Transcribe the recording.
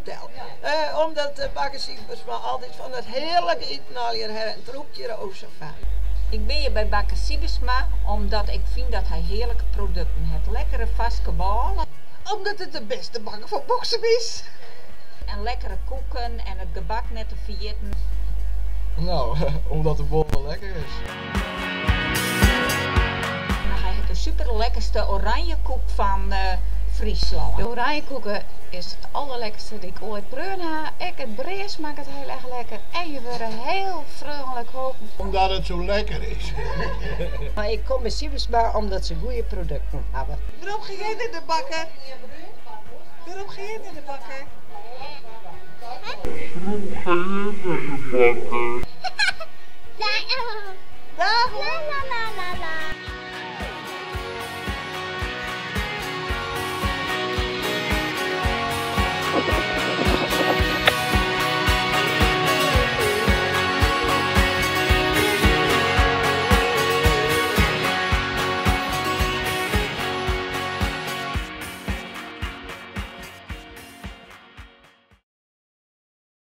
vertel. Omdat de bakkersieversma altijd van het heerlijke eten al hier her en troepje rozen van. Ik ben hier bij Bakker Siebesma omdat ik vind dat hij heerlijke producten heeft. Lekkere vaste ballen. Omdat het de beste bakker van Boksem is. En lekkere koeken en het gebak net te vieren. Nou, omdat de bol wel lekker is. En hij heeft de super lekkerste oranje koek van Friesland. De oranjekoeken is het allerlekkerste die ik ooit proeven heb. Ik het brees maakt het heel erg lekker en je wordt heel vriendelijk hopen. Omdat het zo lekker is. Maar ik kom met Siebesma omdat ze goede producten hebben. Waarom ga jij naar de bakker? Waarom ga jij naar de bakker?